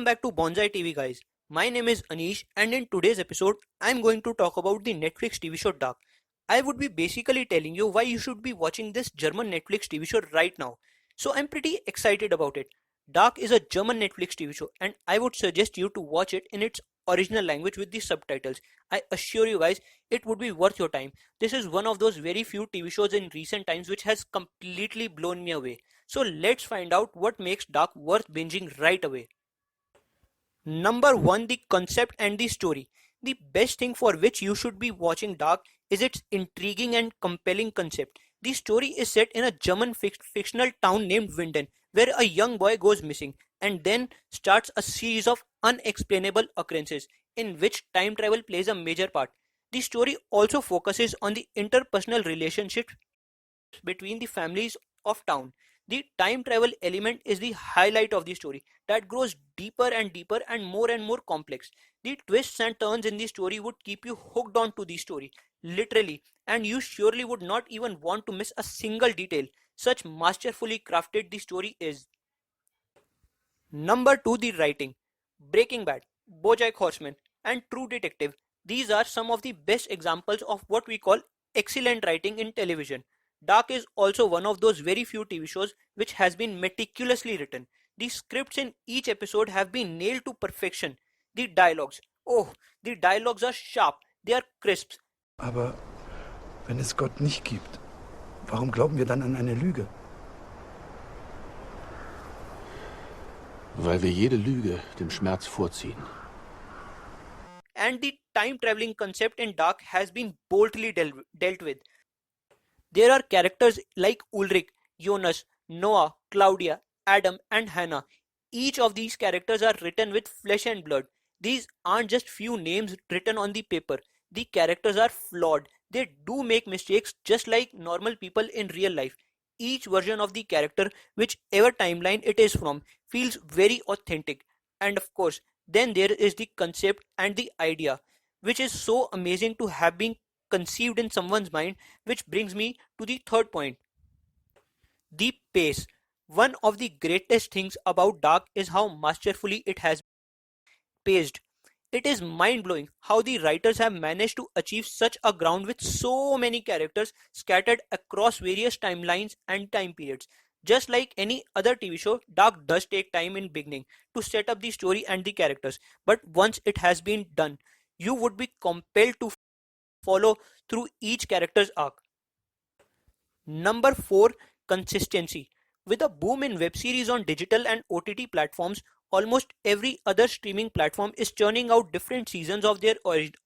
back to Bonsai TV, guys. My name is Anish, and in today's episode, I'm going to talk about the Netflix TV show Dark. I would be basically telling you why you should be watching this German Netflix TV show right now. So, I'm pretty excited about it. Dark is a German Netflix TV show, and I would suggest you to watch it in its original language with the subtitles. I assure you guys, it would be worth your time. This is one of those very few TV shows in recent times which has completely blown me away. So, let's find out what makes Dark worth binging right away. Number 1, the concept and the story. The best thing for which you should be watching Dark is its intriguing and compelling concept. The story is set in a German fictional town named Winden, where a young boy goes missing, and then starts a series of unexplainable occurrences in which time travel plays a major part. The story also focuses on the interpersonal relationships between the families of town. The time travel element is the highlight of the story that grows deeper and deeper and more complex. The twists and turns in the story would keep you hooked on to the story, literally, and you surely would not even want to miss a single detail. Such masterfully crafted the story is. Number 2, the writing. Breaking Bad, BoJack Horseman, and True Detective. These are some of the best examples of what we call excellent writing in television. Dark is also one of those very few TV shows which has been meticulously written. The scripts in each episode have been nailed to perfection. The dialogues, oh, the dialogues are sharp, they are crisp. Aber wenn es Gott nicht gibt, warum glauben wir dann an eine Lüge? Weil wir jede Lüge dem Schmerz vorziehen. And the time traveling concept in Dark has been boldly dealt with. There are characters like Ulrich, Jonas, Noah, Claudia, Adam, and Hannah. Each of these characters are written with flesh and blood. These aren't just few names written on the paper. The characters are flawed. They do make mistakes just like normal people in real life. Each version of the character, whichever timeline it is from, feels very authentic. And of course, then there is the concept and the idea, which is so amazing to have been conceived in someone's mind, which brings me to the third point. The pace. One of the greatest things about Dark is how masterfully it has paced. It is mind blowing how the writers have managed to achieve such a ground with so many characters scattered across various timelines and time periods. Just like any other TV show, Dark does take time in beginning to set up the story and the characters, but once it has been done, you would be compelled to follow through each character's arc. Number 4, consistency. With a boom in web series on digital and OTT platforms, almost every other streaming platform is churning out different seasons of their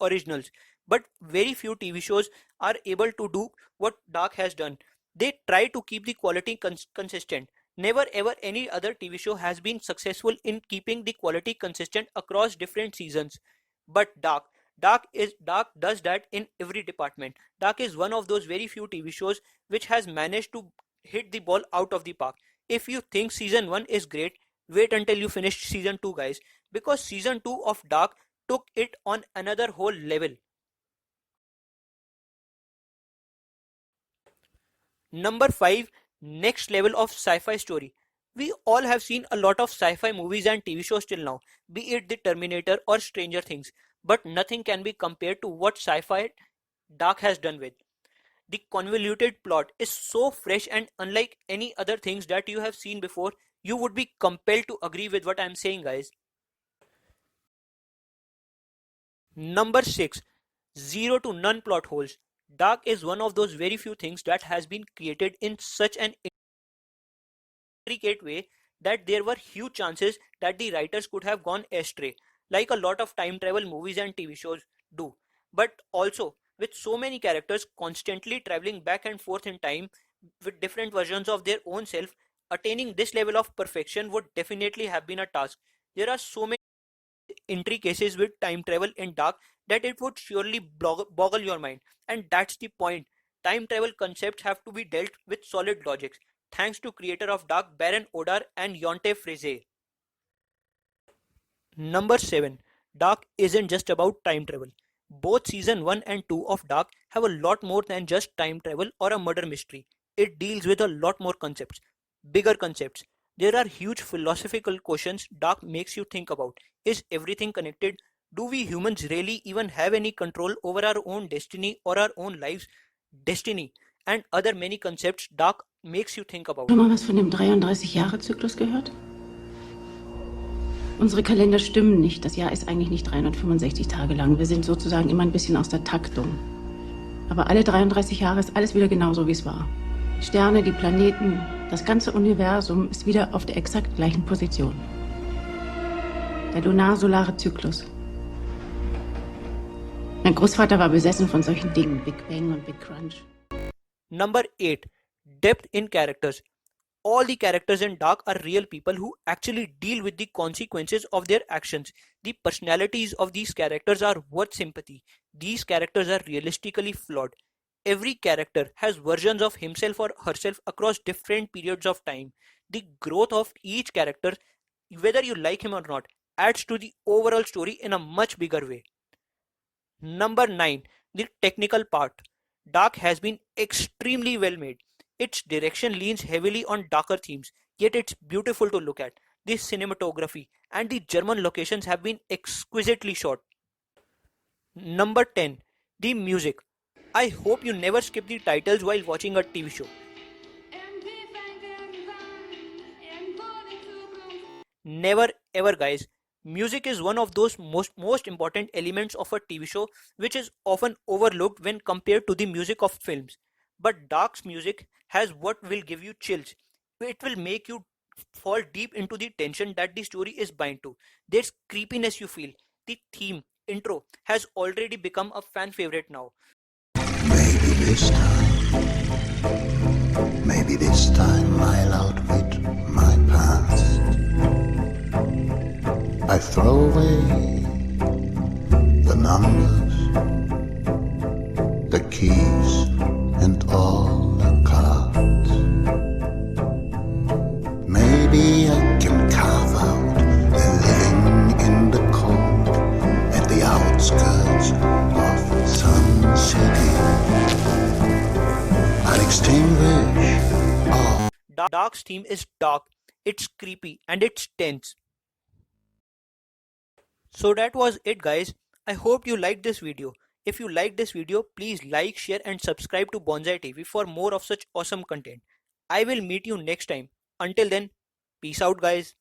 originals. But very few TV shows are able to do what Dark has done. They try to keep the quality consistent. Never ever any other TV show has been successful in keeping the quality consistent across different seasons. But Dark does that in every department. Dark is one of those very few TV shows which has managed to hit the ball out of the park. If you think season 1 is great, wait until you finish season 2, guys, because season 2 of Dark took it on another whole level. Number 5, next level of sci-fi story. We all have seen a lot of sci-fi movies and TV shows till now, be it The Terminator or Stranger Things, but nothing can be compared to what sci-fi Dark has done with. The convoluted plot is so fresh and unlike any other things that you have seen before, you would be compelled to agree with what I'm saying, guys. Number 6, zero to none plot holes. Dark is one of those very few things that has been created in such an intricate way that there were huge chances that the writers could have gone astray, like a lot of time travel movies and TV shows do. But also, with so many characters constantly traveling back and forth in time with different versions of their own self, attaining this level of perfection would definitely have been a task. There are so many intricacies with time travel in Dark that it would surely boggle your mind. And that's the point. Time travel concepts have to be dealt with solid logics. Thanks to creator of Dark, Baron Odar and Yonte Frise. Number 7. Dark isn't just about time travel. Both season 1 and 2 of Dark have a lot more than just time travel or a murder mystery. It deals with a lot more concepts, bigger concepts. There are huge philosophical questions Dark makes you think about. Is everything connected? Do we humans really even have any control over our own destiny or our own lives? Destiny and other many concepts Dark makes you think about. Schon mal was von dem 33-Jahre-Zyklus gehört? Unsere Kalender stimmen nicht. Das Jahr ist eigentlich nicht 365 Tage lang. Wir sind sozusagen immer ein bisschen aus der Taktung. Aber alle 33 Jahre ist alles wieder genauso, wie es war. Die Sterne, die Planeten, das ganze Universum ist wieder auf der exakt gleichen Position. Der lunar-solare Zyklus. Mein Großvater war besessen von solchen Dingen, Big Bang und Big Crunch. Number 8. Depth in characters. All the characters in Dark are real people who actually deal with the consequences of their actions. The personalities of these characters are worth sympathy. These characters are realistically flawed. Every character has versions of himself or herself across different periods of time. The growth of each character, whether you like him or not, adds to the overall story in a much bigger way. Number 9. The technical part. Dark has been extremely well made. Its direction leans heavily on darker themes, yet it's beautiful to look at. The cinematography and the German locations have been exquisitely shot. Number 10. The music. I hope you never skip the titles while watching a TV show. Never ever, guys. Music is one of those most important elements of a TV show, which is often overlooked when compared to the music of films. But Dark's music has what will give you chills. It will make you fall deep into the tension that the story is bound to. There's creepiness you feel. The theme, intro, has already become a fan favorite now. Maybe this time I'll outwit my past. I throw away the numbers, the keys, and all the cards. Maybe I can carve out a living in the cold at the outskirts of some city. I'll extinguish all. Dark's theme is dark, it's creepy, and it's tense. So that was it, guys. I hope you liked this video. If you liked this video, please like, share and subscribe to Bonsai TV for more of such awesome content. I will meet you next time. Until then, peace out, guys.